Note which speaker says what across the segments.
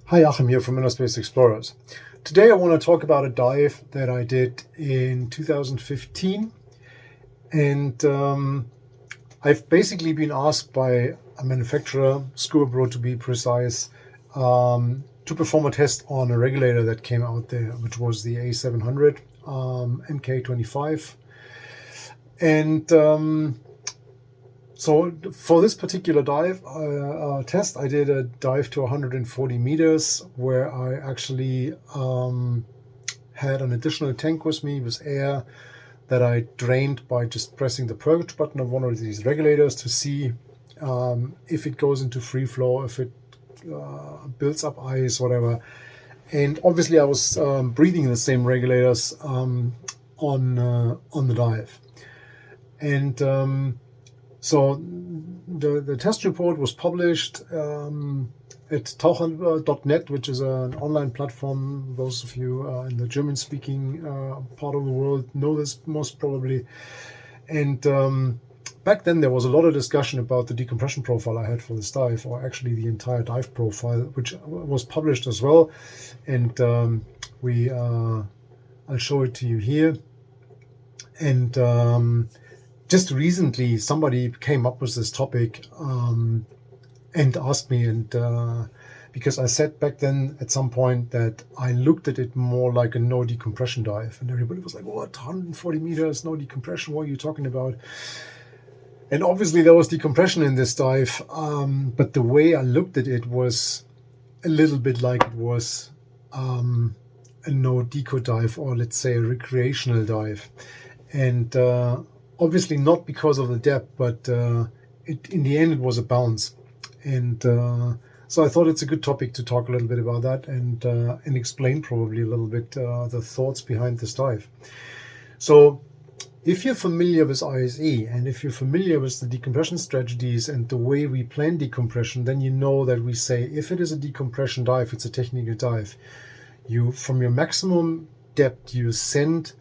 Speaker 1: Hi, Achim here from InnerSpace Explorers. Today I want to talk about a dive that I did in 2015, and I've basically been asked by a manufacturer, Scuba Pro to be precise, to perform a test on a regulator that came out there, which was the A700 MK25. And so for this particular dive test, I did a dive to 140 meters where I actually had an additional tank with me with air that I drained by just pressing the purge button of one of these regulators to see if it goes into free flow, if it builds up ice, whatever. And obviously I was breathing the same regulators on the dive. And so the test report was published at taucher.net, which is an online platform. Those of you in the German-speaking part of the world know this most probably. And back then there was a lot of discussion about the decompression profile I had for this dive, or actually the entire dive profile, which was published as well. And I'll show it to you here. And just recently somebody came up with this topic and asked me, and because I said back then at some point that I looked at it more like a no decompression dive, and everybody was like, what, 140 meters, no decompression, what are you talking about? And obviously there was decompression in this dive, but the way I looked at it was a little bit like it was a no deco dive, or let's say a recreational dive. And obviously not because of the depth, but in the end it was a bounce. And so I thought it's a good topic to talk a little bit about that and explain probably a little bit the thoughts behind this dive. So if you're familiar with ISE, and if you're familiar with the decompression strategies and the way we plan decompression, then you know that we say if it is a decompression dive, it's a technical dive. You, from your maximum depth, you ascend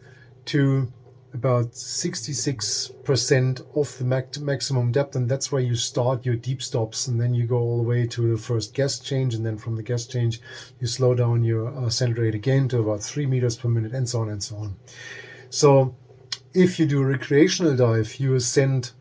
Speaker 1: to about 66% of the maximum depth, and that's where you start your deep stops, and then you go all the way to the first gas change, and then from the gas change you slow down your ascent rate again to about 3 meters per minute, and so on and so on. So if you do a recreational dive, you ascend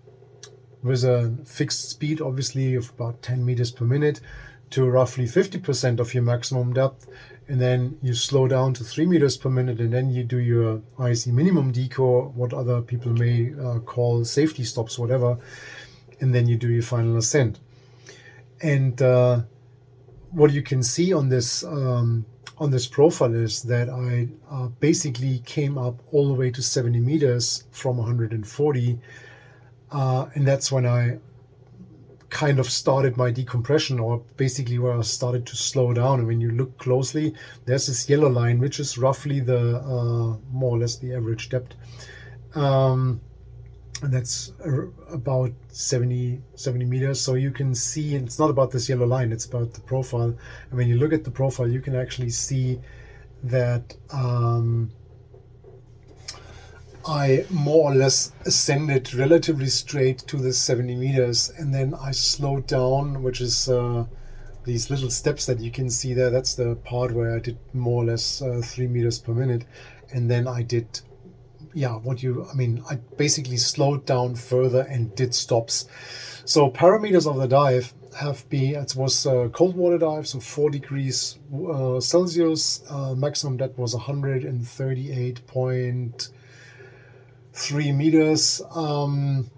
Speaker 1: with a fixed speed, obviously, of about 10 meters per minute to roughly 50% of your maximum depth, and then you slow down to 3 meters per minute, and then you do your ISE minimum deco, what other people may call safety stops, whatever, and then you do your final ascent. And what you can see on this profile is that I basically came up all the way to 70 meters from 140, and that's when I kind of started my decompression, or basically where I started to slow down. And when you look closely, there's this yellow line, which is roughly the more or less the average depth, and that's about 70 meters. So you can see it's not about this yellow line, it's about the profile. And when you look at the profile, you can actually see that I more or less ascended relatively straight to the 70 meters, and then I slowed down, which is these little steps that you can see there. That's the part where I did more or less 3 meters per minute, and then I did, I basically slowed down further and did stops. So parameters of the dive have been, it was a cold water dive, so 4 degrees Celsius, maximum depth was 138.3 meters, and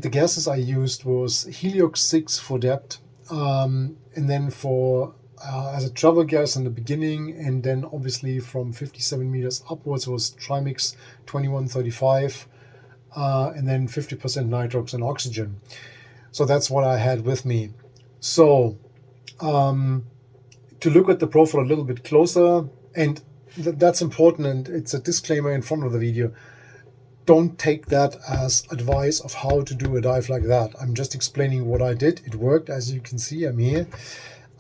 Speaker 1: the gases I used was Heliox 6 for depth, and then for as a travel gas in the beginning, and then obviously from 57 meters upwards was Trimix 2135, and then 50% nitrox and oxygen. So that's what I had with me. So to look at the profile a little bit closer, and that's important, and it's a disclaimer in front of the video. Don't take that as advice of how to do a dive like that. I'm just explaining what I did. It worked, as you can see, I'm here.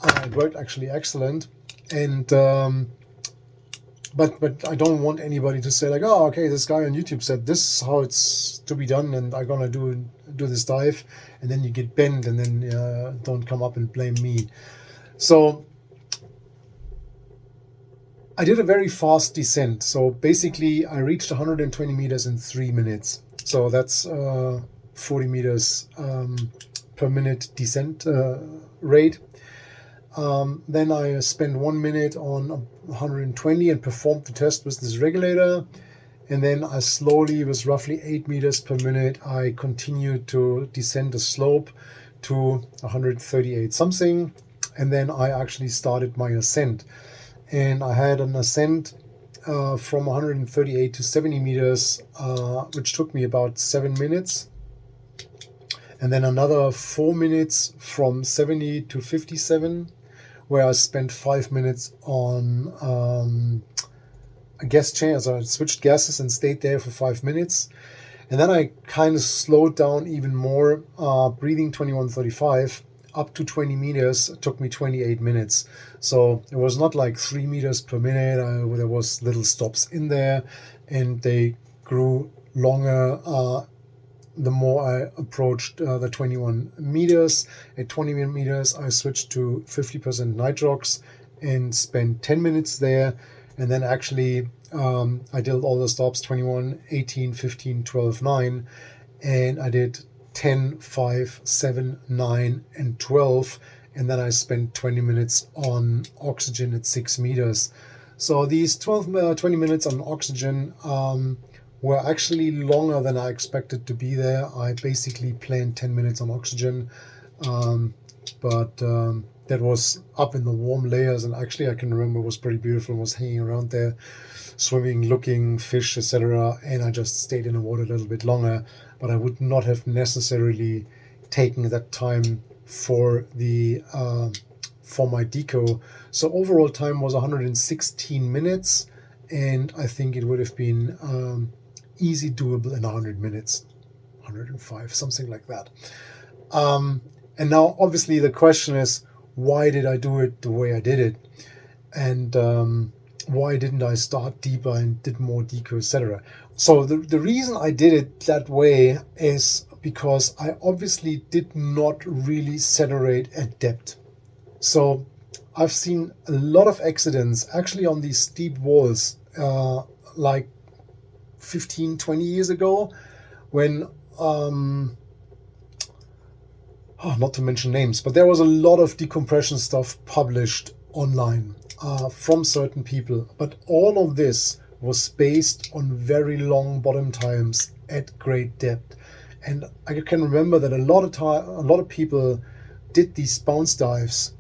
Speaker 1: It worked actually excellent. And but I don't want anybody to say like, oh, okay, this guy on YouTube said this is how it's to be done, and I'm gonna do this dive, and then you get bent, and then don't come up and blame me. So I did a very fast descent. So basically I reached 120 meters in 3 minutes. So that's 40 meters per minute descent rate. Then I spent 1 minute on 120 and performed the test with this regulator. And then I slowly, with roughly 8 meters per minute, I continued to descend the slope to 138 something. And then I actually started my ascent. And I had an ascent from 138 to 70 meters, which took me about 7 minutes. And then another 4 minutes from 70 to 57, where I spent 5 minutes on a gas change. So I switched gases and stayed there for 5 minutes. And then I kind of slowed down even more, breathing 2135 up to 20 meters. It took me 28 minutes. So it was not like 3 meters per minute. There was little stops in there, and they grew longer the more I approached the 21 meters. At 20 meters, I switched to 50% nitrox and spent 10 minutes there. And then actually I did all the stops, 21, 18, 15, 12, 9. And I did 10, 5, 7, 9, and 12. And then I spent 20 minutes on oxygen at 6 meters. So these 20 minutes on oxygen were actually longer than I expected to be there. I basically planned 10 minutes on oxygen, but that was up in the warm layers, and actually I can remember it was pretty beautiful. I was hanging around there, swimming, looking, fish, etc., and I just stayed in the water a little bit longer, but I would not have necessarily taken that time for my deco. So overall time was 116 minutes, and I think it would have been easy doable in 100 minutes, 105, something like that. And now obviously the question is, why did I do it the way I did it? And why didn't I start deeper and did more deco, etc.? So the reason I did it that way is because I obviously did not really saturate at depth. So I've seen a lot of accidents actually on these steep walls, like 15, 20 years ago, when not to mention names, but there was a lot of decompression stuff published online from certain people. But all of this was based on very long bottom times at great depth. And I can remember that a lot of people did these bounce dives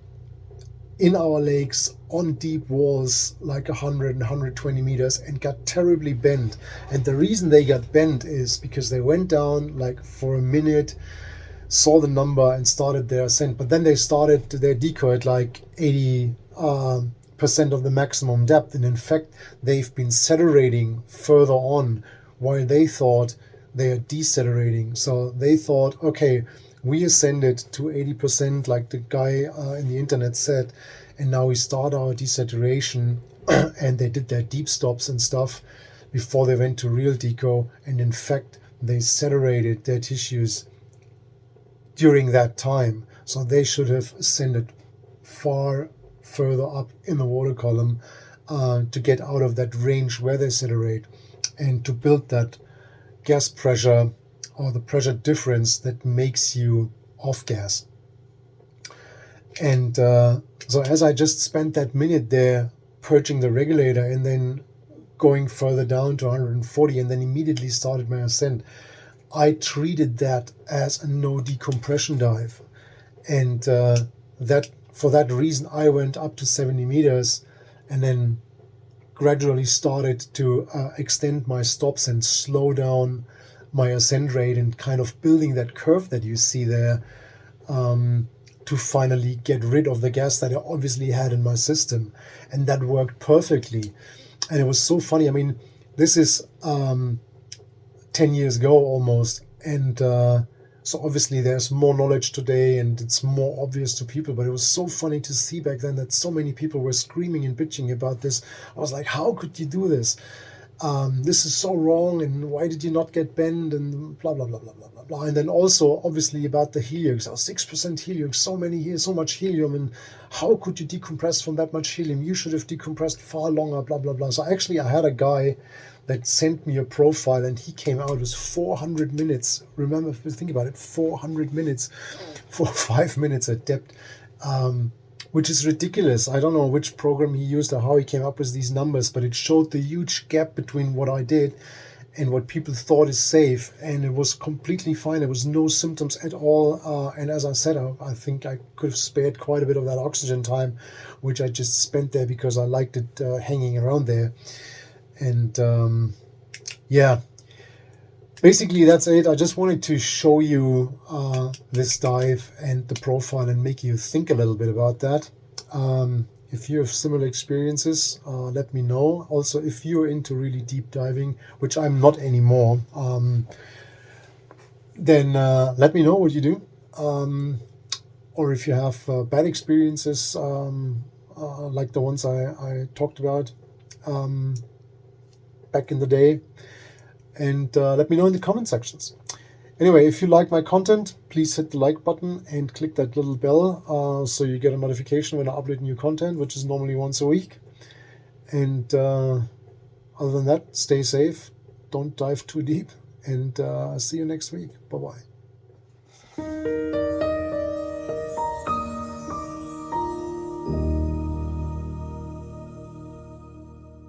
Speaker 1: in our lakes on deep walls like 100 and 120 meters and got terribly bent. And the reason they got bent is because they went down like for a minute, saw the number and started their ascent, but then they started their deco at like 80% of the maximum depth, and in fact they've been saturating further on while they thought they are decelerating. So they thought, okay, we ascended to 80% like the guy in the internet said, and now we start our desaturation. And they did their deep stops and stuff before they went to real deco, and in fact they saturated their tissues during that time. So they should have ascended far further up in the water column to get out of that range where they saturate and to build that gas pressure or the pressure difference that makes you off gas. And so as I just spent that minute there purging the regulator and then going further down to 140 and then immediately started my ascent, I treated that as a no decompression dive. And that for that reason I went up to 70 meters and then gradually started to extend my stops and slow down my ascent rate and kind of building that curve that you see there to finally get rid of the gas that I obviously had in my system. And that worked perfectly. And it was so funny. I mean, this is 10 years ago almost. And so obviously there's more knowledge today and it's more obvious to people, but it was so funny to see back then that so many people were screaming and bitching about this. I was like, how could you do this? this is so wrong, and why did you not get bent, and blah blah blah blah blah blah blah. And then also obviously about the helix, 6% helium, so much helium, and how could you decompress from that much helium? You should have decompressed far longer, blah blah blah. So actually I had a guy that sent me a profile, and he came out with 400 minutes. Remember, think about it, 400 minutes for 5 minutes at depth, which is ridiculous. I don't know which program he used or how he came up with these numbers, but it showed the huge gap between what I did and what people thought is safe, and it was completely fine. There was no symptoms at all, and as I said, I think I could have spared quite a bit of that oxygen time, which I just spent there because I liked it hanging around there. And yeah, basically that's it. I just wanted to show you this dive and the profile and make you think a little bit about that. If you have similar experiences, let me know. Also, if you're into really deep diving, which I'm not anymore, then let me know what you do. Or if you have bad experiences like the ones I talked about back in the day, and let me know in the comment sections. Anyway, if you like my content, please hit the like button and click that little bell so you get a notification when I upload new content, which is normally once a week. And other than that, stay safe, don't dive too deep, and see you next week. Bye-bye.